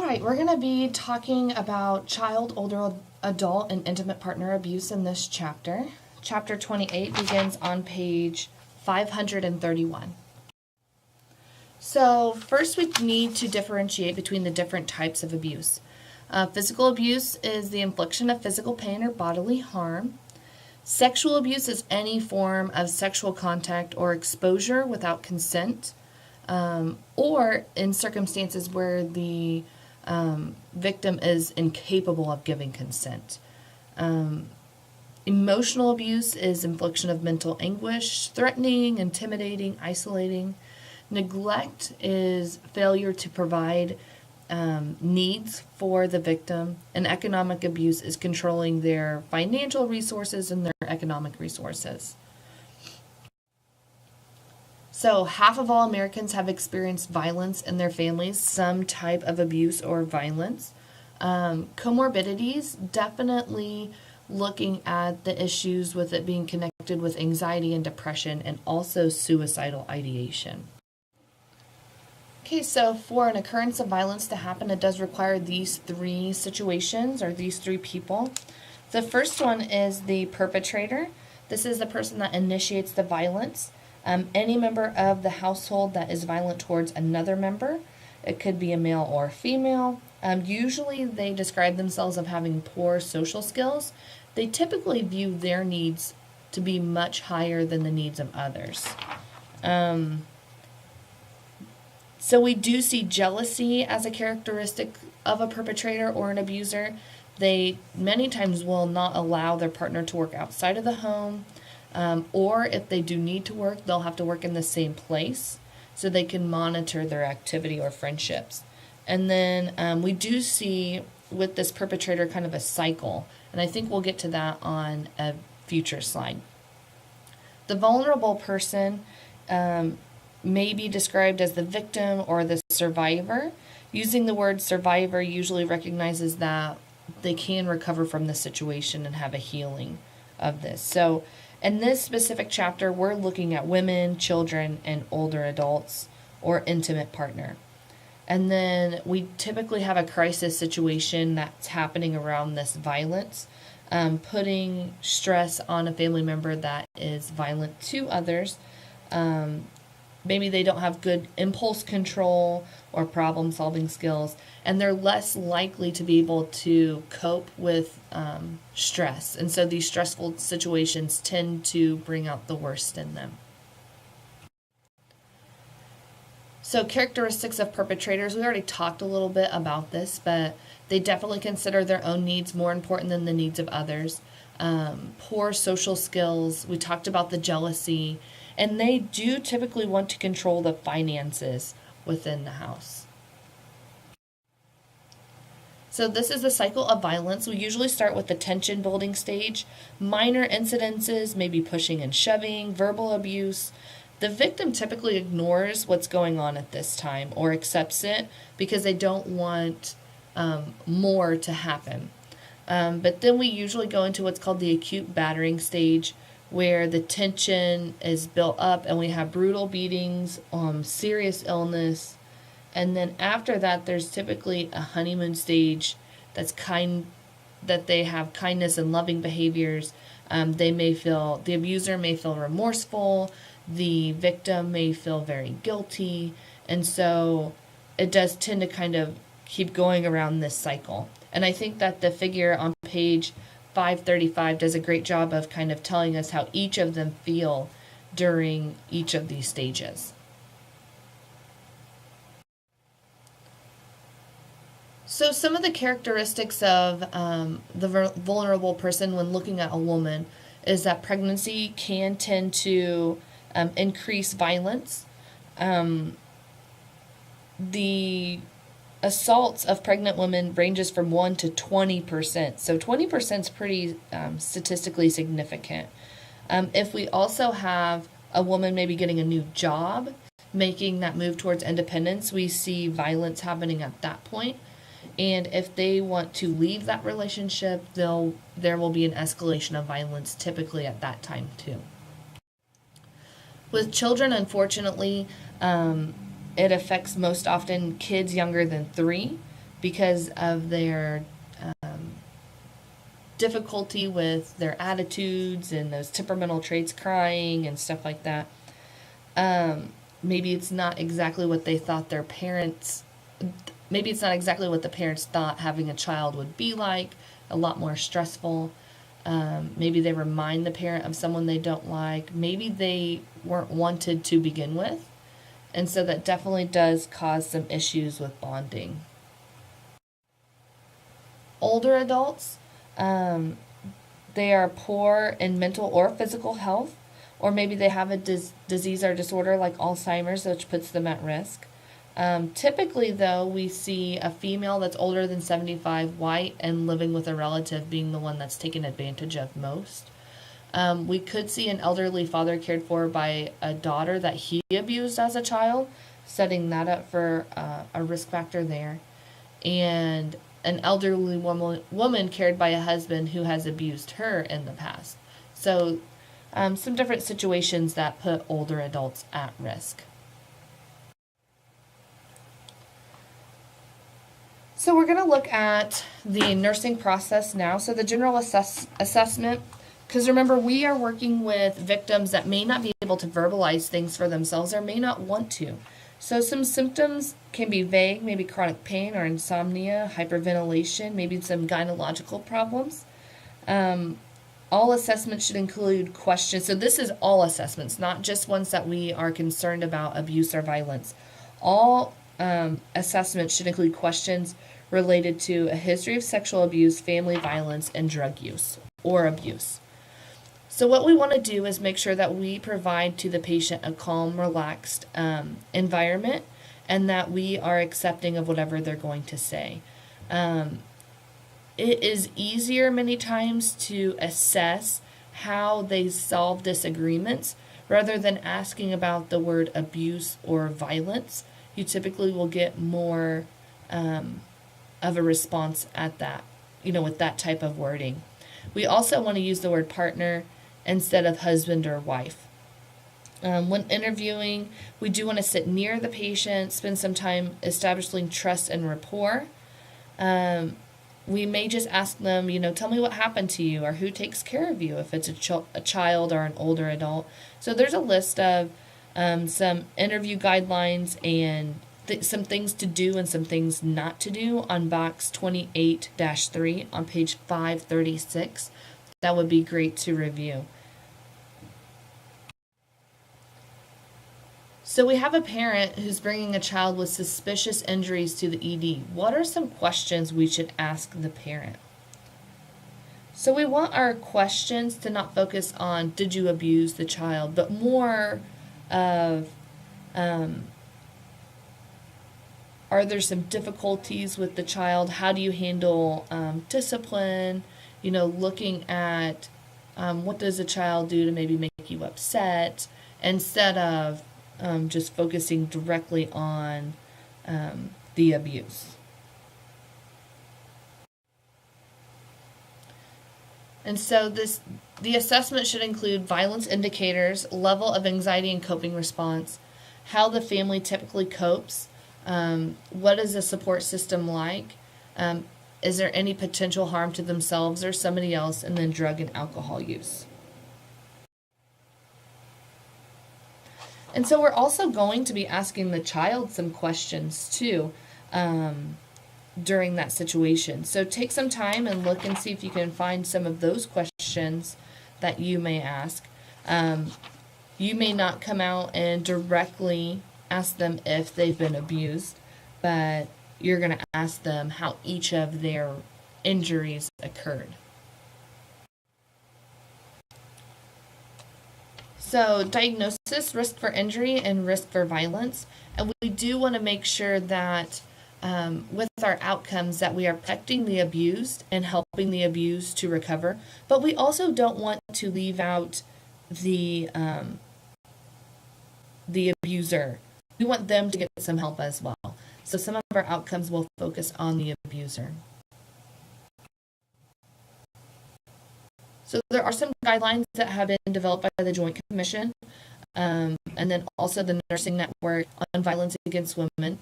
right, we're going to be talking about child, older adult, and intimate partner abuse in this chapter. Chapter 28 begins on page 531. So first we need to differentiate between the different types of abuse. Physical abuse is the infliction of physical pain or bodily harm. Sexual abuse is any form of sexual contact or exposure without consent, or in circumstances where the victim is incapable of giving consent. Emotional abuse is infliction of mental anguish, threatening, intimidating, isolating. Neglect is failure to provide needs for the victim, and economic abuse is controlling their financial resources and their economic resources. So half of all Americans have experienced violence in their families, some type of abuse or violence. Comorbidities, definitely looking at the issues with it being connected with anxiety and depression, and also suicidal ideation. Okay, so for an occurrence of violence to happen, it does require these three situations or these three people. The first one is the perpetrator. This is the person that initiates the violence. Any member of the household that is violent towards another member. It could be a male or a female. Usually they describe themselves as having poor social skills. They typically view their needs to be much higher than the needs of others. So we do see jealousy as a characteristic of a perpetrator or an abuser. They many times will not allow their partner to work outside of the home, or if they do need to work, they'll have to work in the same place so they can monitor their activity or friendships. And then we do see with this perpetrator kind of a cycle, and I think we'll get to that on a future slide. The vulnerable person may be described as the victim or the survivor. Using the word survivor usually recognizes that they can recover from the situation and have a healing of this. So in this specific chapter, we're looking at women, children, and older adults or intimate partner. And then we typically have a crisis situation that's happening around this violence, putting stress on a family member that is violent to others. Maybe they don't have good impulse control or problem-solving skills, and they're less likely to be able to cope with stress. And so these stressful situations tend to bring out the worst in them. So characteristics of perpetrators, we already talked a little bit about this, but they definitely consider their own needs more important than the needs of others. Poor social skills, we talked about the jealousy, and they do typically want to control the finances within the house. So this is the cycle of violence. We usually start with the tension building stage. Minor incidences, maybe pushing and shoving, verbal abuse. The victim typically ignores what's going on at this time or accepts it because they don't want more to happen. But then we usually go into what's called the acute battering stage, where the tension is built up and we have brutal beatings, serious illness, and then after that there's typically a honeymoon stage that they have kindness and loving behaviors. The abuser may feel remorseful, the victim may feel very guilty, and so it does tend to kind of keep going around this cycle. And I think that the figure on page 535 does a great job of kind of telling us how each of them feel during each of these stages. So some of the characteristics of the vulnerable person when looking at a woman is that pregnancy can tend to increase violence. The assaults of pregnant women ranges from 1 to 20%. So 20% is pretty statistically significant. If we also have a woman maybe getting a new job, making that move towards independence, we see violence happening at that point. And if they want to leave that relationship, there will be an escalation of violence typically at that time too. With children, unfortunately, it affects most often kids younger than 3 because of their difficulty with their attitudes and those temperamental traits, crying and stuff like that. Maybe it's not exactly what they thought their parents, maybe it's not exactly what the parents thought having a child would be like, a lot more stressful. Maybe they remind the parent of someone they don't like. Maybe they weren't wanted to begin with. And so that definitely does cause some issues with bonding. Older adults, they are poor in mental or physical health, or maybe they have a disease or disorder like Alzheimer's, which puts them at risk. Typically, though, we see a female that's older than 75, white, and living with a relative being the one that's taken advantage of most. We could see an elderly father cared for by a daughter that he abused as a child, setting that up for a risk factor there. And an elderly woman cared by a husband who has abused her in the past. So, some different situations that put older adults at risk. So we're going to look at the nursing process now. So the general assessment, because remember, we are working with victims that may not be able to verbalize things for themselves or may not want to. So some symptoms can be vague, maybe chronic pain or insomnia, hyperventilation, maybe some gynecological problems. All assessments should include questions. So this is all assessments, not just ones that we are concerned about abuse or violence. All assessments should include questions related to a history of sexual abuse, family violence, and drug use or abuse. So what we want to do is make sure that we provide to the patient a calm, relaxed environment and that we are accepting of whatever they're going to say. It is easier many times to assess how they solve disagreements rather than asking about the word abuse or violence. You typically will get more of a response at that, with that type of wording. We also want to use the word partner instead of husband or wife. When interviewing, we do want to sit near the patient, spend some time establishing trust and rapport. We may just ask them, tell me what happened to you or who takes care of you if it's a child or an older adult. So there's a list of some interview guidelines and some things to do and some things not to do on box 28-3 on page 536. That would be great to review. So we have a parent who's bringing a child with suspicious injuries to the ED. What are some questions we should ask the parent? So we want our questions to not focus on did you abuse the child, but more of are there some difficulties with the child? How do you handle discipline? Looking at what does a child do to maybe make you upset instead of just focusing directly on the abuse. And so the assessment should include violence indicators, level of anxiety and coping response, how the family typically copes, what is the support system like, is there any potential harm to themselves or somebody else, and then drug and alcohol use. And so we're also going to be asking the child some questions too during that situation. So take some time and look and see if you can find some of those questions that you may ask. You may not come out and directly ask them if they've been abused, but you're going to ask them how each of their injuries occurred. So diagnosis, risk for injury, and risk for violence. And we do want to make sure that with our outcomes that we are protecting the abused and helping the abused to recover. But we also don't want to leave out the abuser. We want them to get some help as well. So some of our outcomes will focus on the abuser. So there are some guidelines that have been developed by the Joint Commission, and then also the Nursing Network on Violence Against Women.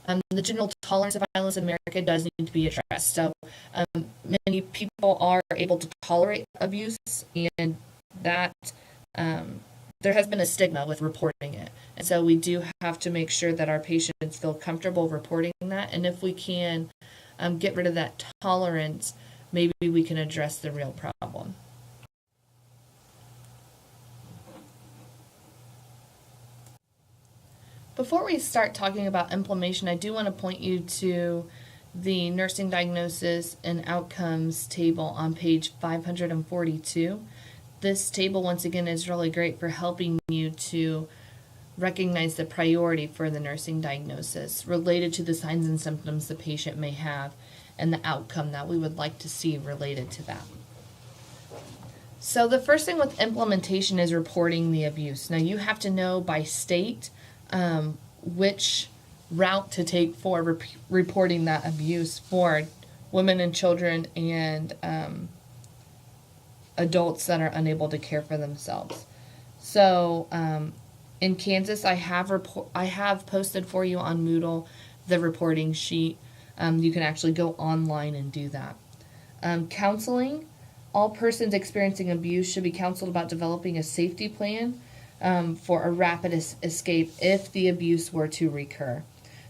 The general tolerance of violence in America does need to be addressed. So many people are able to tolerate abuse, and that there has been a stigma with reporting it. And so we do have to make sure that our patients feel comfortable reporting that. And if we can get rid of that tolerance, maybe we can address the real problem. Before we start talking about implementation, I do want to point you to the nursing diagnosis and outcomes table on page 542. This table, once again, is really great for helping you to recognize the priority for the nursing diagnosis related to the signs and symptoms the patient may have and the outcome that we would like to see related to that. So the first thing with implementation is reporting the abuse. Now you have to know by state which route to take for reporting that abuse for women and children and adults that are unable to care for themselves. So in Kansas, I have posted for you on Moodle the reporting sheet. You can actually go online and do that. Counseling. All persons experiencing abuse should be counseled about developing a safety plan for a rapid escape if the abuse were to recur.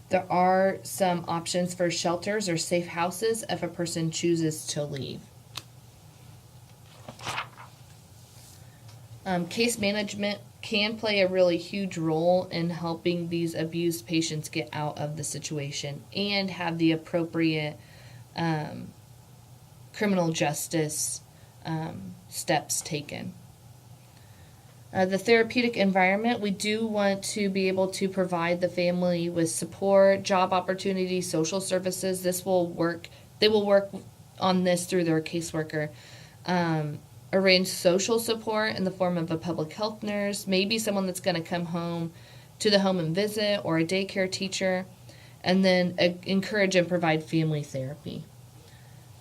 There are some options for shelters or safe houses if a person chooses to leave. Case management can play a really huge role in helping these abused patients get out of the situation and have the appropriate criminal justice steps taken. The therapeutic environment, we do want to be able to provide the family with support, job opportunities, social services. They will work on this through their caseworker. Arrange social support in the form of a public health nurse, maybe someone that's going to come home to the home and visit, or a daycare teacher, and then encourage and provide family therapy.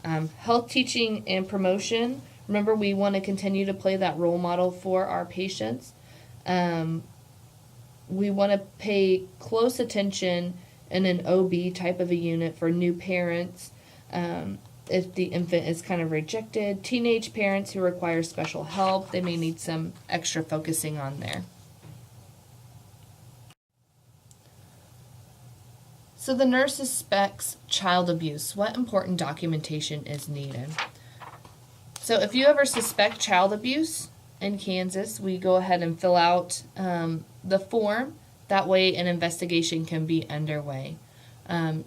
Health teaching and promotion. Remember, we want to continue to play that role model for our patients. We want to pay close attention in an OB type of a unit for new parents. If the infant is kind of rejected, teenage parents who require special help, they may need some extra focusing on there. So the nurse suspects child abuse. What important documentation is needed? So if you ever suspect child abuse in Kansas, we go ahead and fill out the form. That way an investigation can be underway.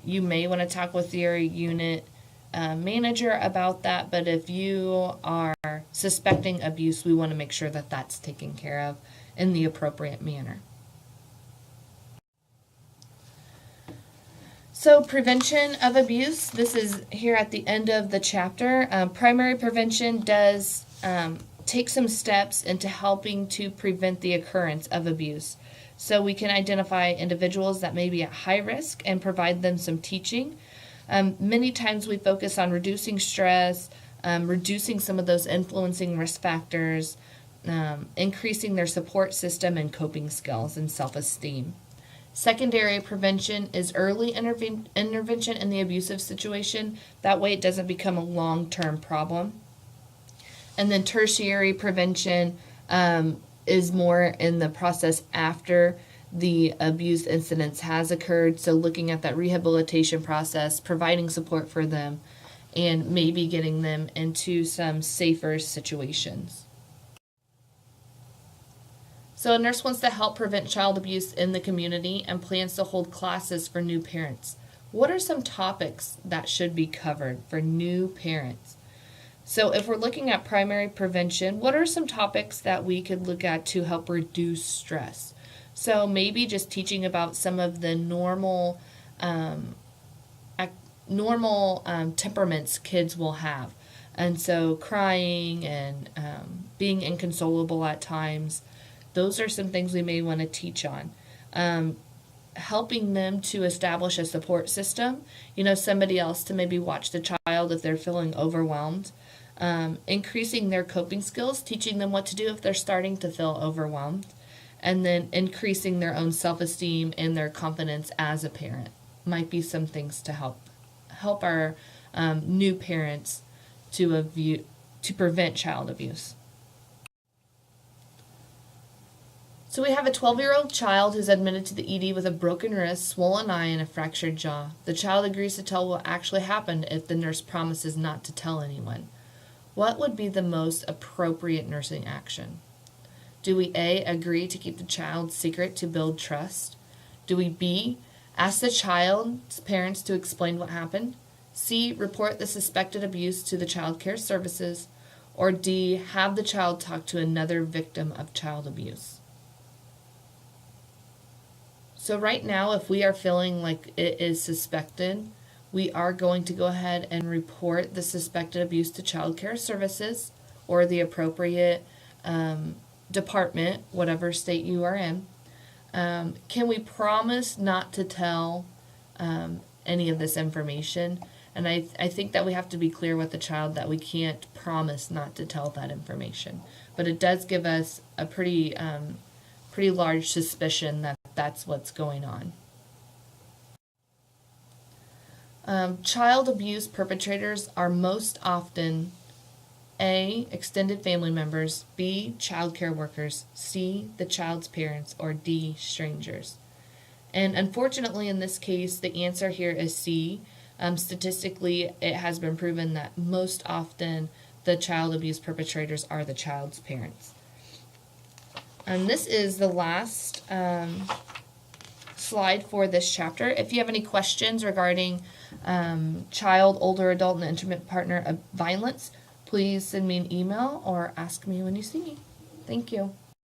You may want to talk with your unit manager about that, but if you are suspecting abuse, we want to make sure that that's taken care of in the appropriate manner. So prevention of abuse, this is here at the end of the chapter. Primary prevention does take some steps into helping to prevent the occurrence of abuse. So we can identify individuals that may be at high risk and provide them some teaching. Many times we focus on reducing stress, reducing some of those influencing risk factors, increasing their support system and coping skills and self-esteem. Secondary prevention is early intervention in the abusive situation. That way it doesn't become a long-term problem. And then tertiary prevention is more in the process after the abuse incidents has occurred. So looking at that rehabilitation process, providing support for them, and maybe getting them into some safer situations. So a nurse wants to help prevent child abuse in the community and plans to hold classes for new parents. What are some topics that should be covered for new parents? So if we're looking at primary prevention, what are some topics that we could look at to help reduce stress? So maybe just teaching about some of the normal temperaments kids will have. And so crying and being inconsolable at times. Those are some things we may want to teach on. Helping them to establish a support system, somebody else to maybe watch the child if they're feeling overwhelmed. Increasing their coping skills, teaching them what to do if they're starting to feel overwhelmed. And then increasing their own self-esteem and their confidence as a parent. might be some things to help our new parents to prevent child abuse. So we have a 12-year-old child who's admitted to the ED with a broken wrist, swollen eye, and a fractured jaw. The child agrees to tell what actually happened if the nurse promises not to tell anyone. What would be the most appropriate nursing action? Do we A, agree to keep the child's secret to build trust? Do we B, ask the child's parents to explain what happened? C, report the suspected abuse to the child care services? Or D, have the child talk to another victim of child abuse? So right now, if we are feeling like it is suspected, we are going to go ahead and report the suspected abuse to child care services or the appropriate department, whatever state you are in. Can we promise not to tell any of this information? And I think that we have to be clear with the child that we can't promise not to tell that information. But it does give us a pretty large suspicion that that's what's going on. Child abuse perpetrators are most often A, extended family members, B, child care workers, C, the child's parents, or D, strangers. And unfortunately, in this case, the answer here is C. Statistically, it has been proven that most often the child abuse perpetrators are the child's parents. And this is the last slide for this chapter. If you have any questions regarding child, older adult, and intimate partner violence, please send me an email or ask me when you see me. Thank you.